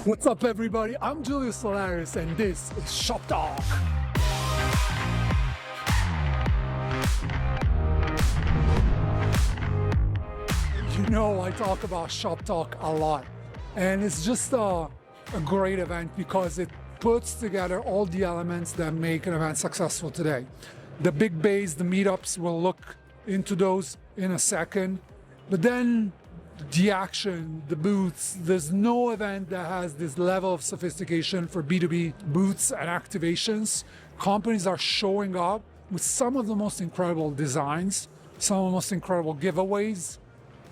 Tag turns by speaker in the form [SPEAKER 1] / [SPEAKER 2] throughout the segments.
[SPEAKER 1] What's up, everybody? I'm Julius Solaris, and this is Shoptalk. You know, I talk about Shoptalk a lot, and it's just a great event because it puts together all the elements that make an event successful today. The big bays, the meetups, we'll look into those in a second, but then the action, the booths. There's no event that has this level of sophistication for B2B booths and activations. Companies are showing up with some of the most incredible designs, some of the most incredible giveaways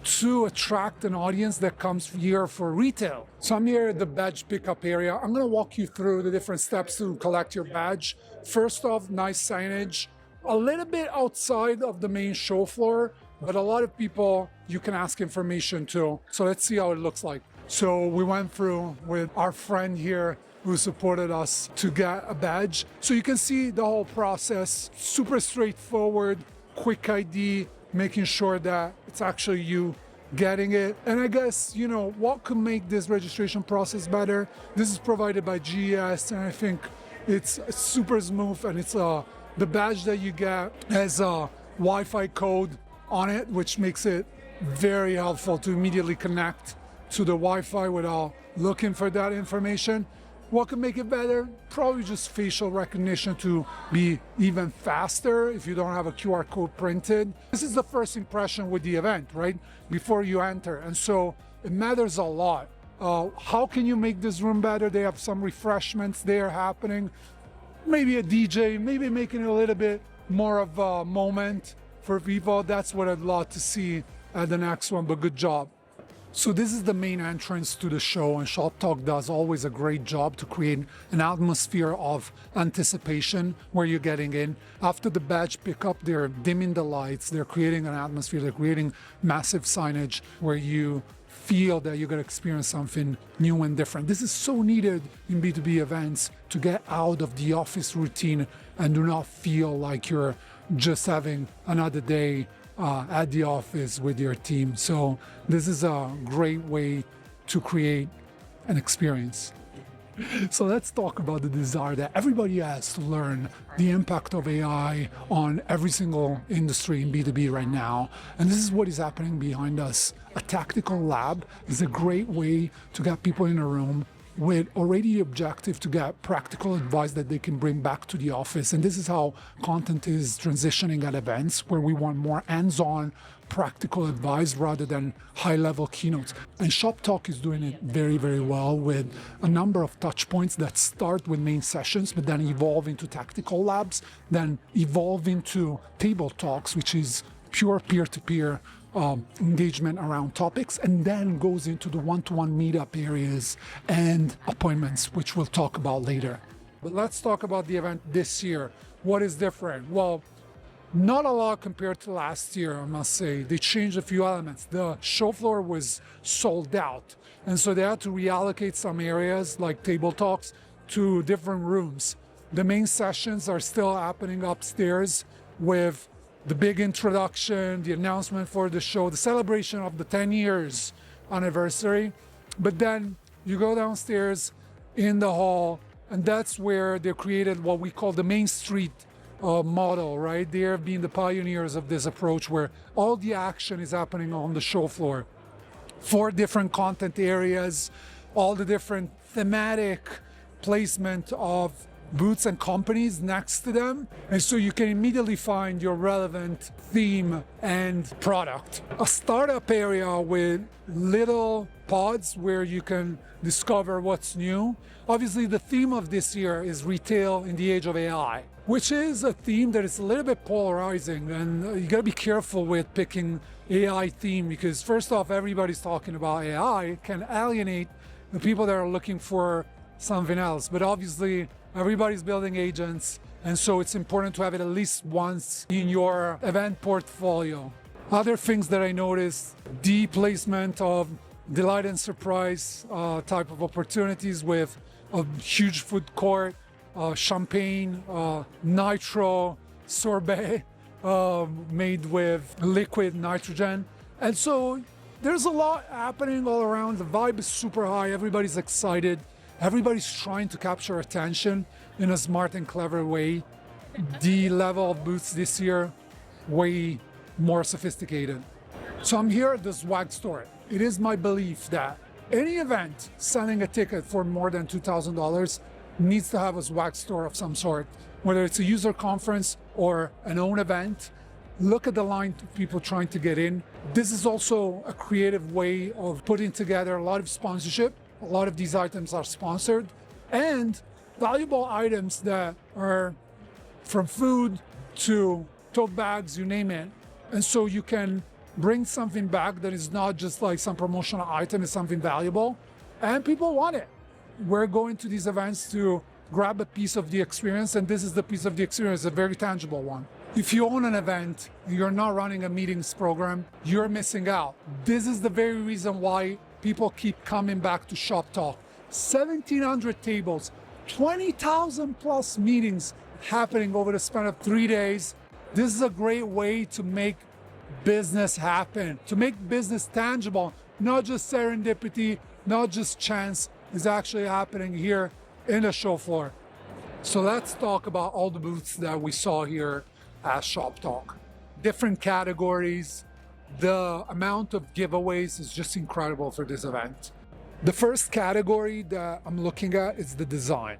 [SPEAKER 1] to attract an audience that comes here for retail. So I'm here at the badge pickup area. I'm gonna walk you through the different steps to collect your badge. First off, nice signage, a little bit outside of the main show floor, but a lot of people you can ask information to. So let's see how it looks like. So we went through with our friend here who supported us to get a badge. So you can see the whole process, super straightforward, quick ID, making sure that it's actually you getting it. And I guess, you know, what could make this registration process better? This is provided by GES, and I think it's super smooth, and it's the badge that you get has a Wi-Fi code on it, which makes it very helpful to immediately connect to the Wi-Fi without looking for that information. What can make it better? Probably just facial recognition to be even faster if you don't have a QR code printed. This is the first impression with the event, right? Before you enter. And so it matters a lot. How can you make this room better? They have some refreshments there happening. Maybe a DJ, maybe making it a little bit more of a moment for people. That's what I'd love to see at the next one, but good job. So this is the main entrance to the show, and Shoptalk does always a great job to create an atmosphere of anticipation where you're getting in. After the badge pickup, they're dimming the lights, they're creating an atmosphere, they're creating massive signage where you feel that you're going to experience something new and different. This is so needed in B2B events to get out of the office routine and do not feel like you're just having another day at the office with your team. So this is a great way to create an experience. So let's talk about the desire that everybody has to learn the impact of AI on every single industry in B2B right now. And this is what is happening behind us. A tactical lab is a great way to get people in a room with already the objective to get practical advice that they can bring back to the office. And this is how content is transitioning at events, where we want more hands-on practical advice rather than high-level keynotes. And Shoptalk is doing it very, very well with a number of touch points that start with main sessions, but then evolve into tactical labs, then evolve into table talks, which is pure peer-to-peer engagement around topics, and then goes into the one-to-one meetup areas and appointments, which we'll talk about later. But let's talk about the event this year. What is different? Well, not a lot compared to last year, I must say. They changed a few elements. The show floor was sold out, and so they had to reallocate some areas like table talks to different rooms. The main sessions are still happening upstairs with the big introduction, the announcement for the show, the celebration of the 10 years anniversary. But then you go downstairs in the hall, and that's where they created what we call the Main Street model, right? They're being the pioneers of this approach where all the action is happening on the show floor. 4 different content areas, all the different thematic placement of booths and companies next to them, and so you can immediately find your relevant theme and product. A startup area with little pods where you can discover what's new. Obviously, the theme of this year is retail in the age of AI, which is a theme that is a little bit polarizing, and you gotta be careful with picking AI theme, because first off, everybody's talking about AI. It can alienate the people that are looking for something else, but obviously everybody's building agents, and so it's important to have it at least once in your event portfolio. Other things that I noticed, the placement of delight and surprise type of opportunities with a huge food court, champagne, nitro sorbet made with liquid nitrogen. And so there's a lot happening all around. The vibe is super high. Everybody's excited. Everybody's trying to capture attention in a smart and clever way. The level of booths this year, way more sophisticated. So I'm here at the Swag store. It is my belief that any event selling a ticket for more than $2,000 needs to have a Swag store of some sort, whether it's a user conference or an own event. Look at the line of people trying to get in. This is also a creative way of putting together a lot of sponsorship. A lot of these items are sponsored and valuable items that are from food to tote bags, you name it. And so you can bring something back that is not just like some promotional item, it's something valuable, and people want it. We're going to these events to grab a piece of the experience, and this is the piece of the experience, a very tangible one. If you own an event, you're not running a meetings program, you're missing out. This is the very reason why people keep coming back to Shoptalk. 1,700 tables, 20,000 plus meetings happening over the span of 3 days. This is a great way to make business happen, to make business tangible, not just serendipity, not just chance. Is actually happening here in the show floor. So let's talk about all the booths that we saw here at Shoptalk. Different categories. The amount of giveaways is just incredible for this event. The first category that I'm looking at is the design.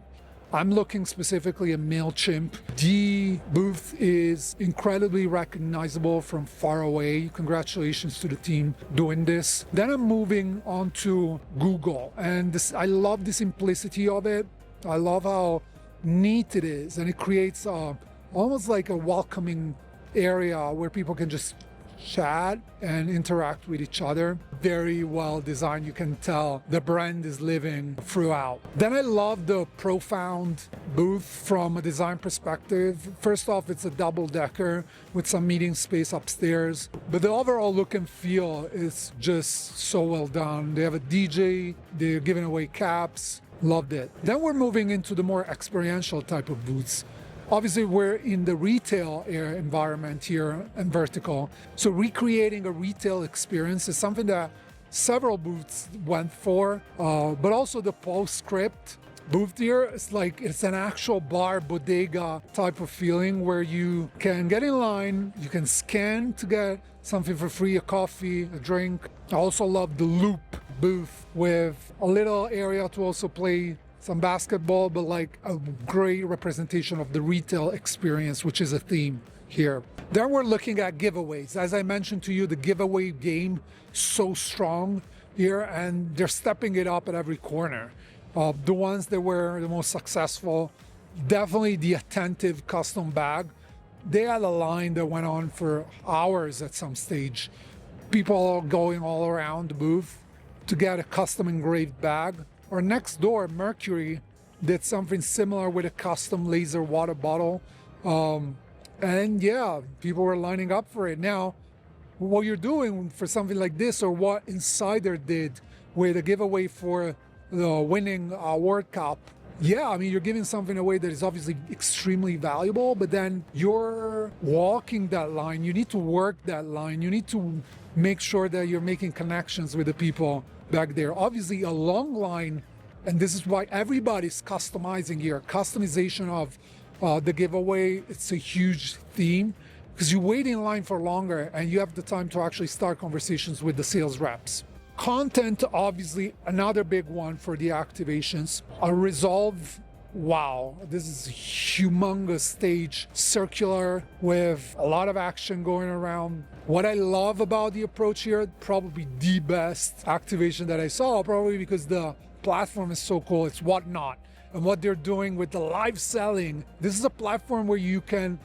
[SPEAKER 1] I'm looking specifically at MailChimp. The booth is incredibly recognizable from far away. Congratulations to the team doing this. Then I'm moving on to Google, and I love the simplicity of it. I love how neat it is, and it creates almost like a welcoming area where people can just chat and interact with each other. Very well designed. You can tell the brand is living throughout. Then I love the Profound booth from a design perspective. First off, it's a double-decker with some meeting space upstairs, but the overall look and feel is just so well done. They have a DJ, they're giving away caps. Loved it. Then we're moving into the more experiential type of booths. Obviously, we're in the retail environment here in Vertical. So recreating a retail experience is something that several booths went for, but also the Postscript booth here. It's an actual bar bodega type of feeling where you can get in line, you can scan to get something for free, a coffee, a drink. I also love the Loop booth with a little area to also play some basketball, but like a great representation of the retail experience, which is a theme here. Then we're looking at giveaways. As I mentioned to you, the giveaway game so strong here, and they're stepping it up at every corner. The ones that were the most successful, definitely the Attentive custom bag. They had a line that went on for hours at some stage. People going all around the booth to get a custom engraved bag. Or next door, Mercury did something similar with a custom laser water bottle. And yeah, people were lining up for it. Now, what you're doing for something like this, or what Insider did with a giveaway for the winning World Cup, yeah, I mean, you're giving something away that is obviously extremely valuable, but then you're walking that line. You need to work that line. You need to make sure that you're making connections with the people back there. Obviously, a long line, and this is why everybody's customizing here. Customization of the giveaway, it's a huge theme, because you wait in line for longer and you have the time to actually start conversations with the sales reps. Content, obviously, another big one for the activations. A Resolve, wow, this is a humongous stage, circular, with a lot of action going around. What I love about the approach here, probably the best activation that I saw, probably because the platform is so cool, it's Whatnot. And what they're doing with the live selling, this is a platform where you can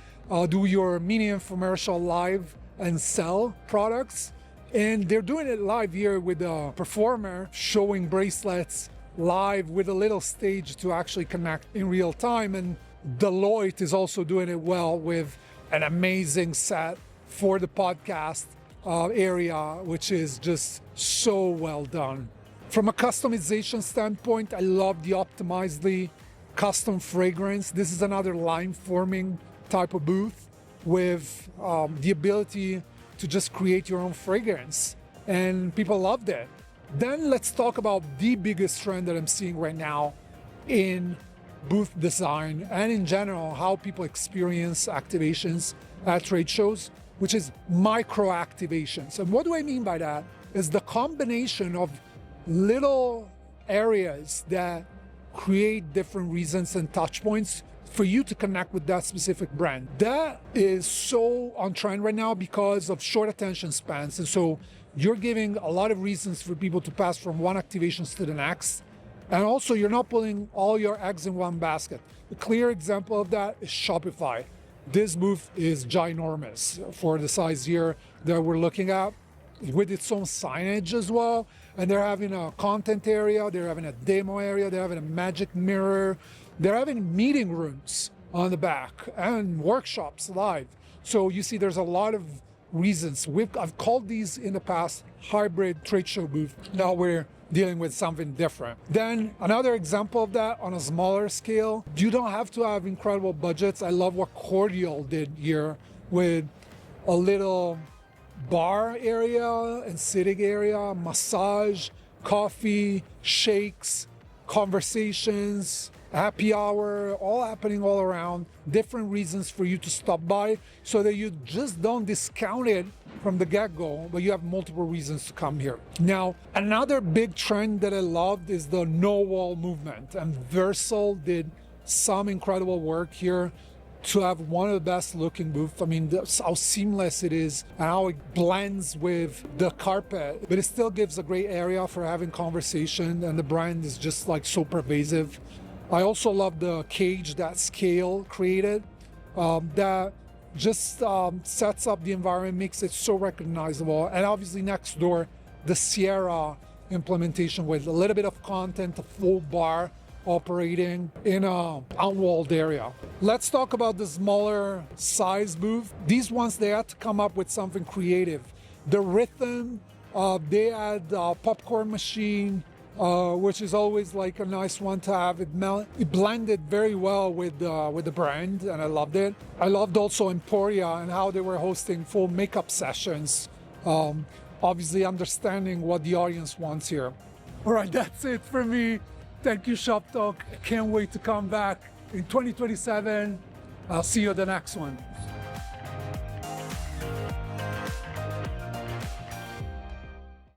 [SPEAKER 1] do your mini infomercial live and sell products. And they're doing it live here with a performer showing bracelets live with a little stage to actually connect in real time. And Deloitte is also doing it well with an amazing set for the podcast area, which is just so well done. From a customization standpoint, I love the Optimizely custom fragrance. This is another line forming type of booth with the ability to just create your own fragrance. and people loved it. Then let's talk about the biggest trend that I'm seeing right now in booth design and in general, how people experience activations at trade shows, which is micro activations. And what do I mean by that? Is the combination of little areas that create different reasons and touch points for you to connect with that specific brand. That is so on trend right now because of short attention spans. And so you're giving a lot of reasons for people to pass from one activations to the next. And also you're not putting all your eggs in one basket. A clear example of that is Shopify. This booth is ginormous for the size here that we're looking at, with its own signage as well. And they're having a content area, they're having a demo area, they're having a magic mirror, they're having meeting rooms on the back and workshops live. So you see there's a lot of reasons. I've called these in the past hybrid trade show booth. Now we're dealing with something different. Then another example of that on a smaller scale, you don't have to have incredible budgets. I love what Cordial did here with a little bar area and sitting area, massage, coffee, shakes, conversations, happy hour, all happening all around, different reasons for you to stop by so that you just don't discount it from the get-go, but you have multiple reasons to come here. Now, another big trend that I loved is the no-wall movement, and Vercel did some incredible work here to have one of the best looking booths. I mean, how seamless it is and how it blends with the carpet, but it still gives a great area for having conversation, and the brand is just like so pervasive. I also love the cage that Scayle created that just sets up the environment, makes it so recognizable. And obviously next door, the Sierra implementation with a little bit of content, a full bar operating in a unwalled area. Let's talk about the smaller size booth. These ones, they had to come up with something creative. The rhythm, they had a popcorn machine, which is always like a nice one to have. It blended very well with the brand, and I loved it. I loved also Emporia and how they were hosting full makeup sessions, obviously understanding what the audience wants here. All right, that's it for me. Thank you, Shoptalk. I can't wait to come back in 2027. I'll see you at the next one.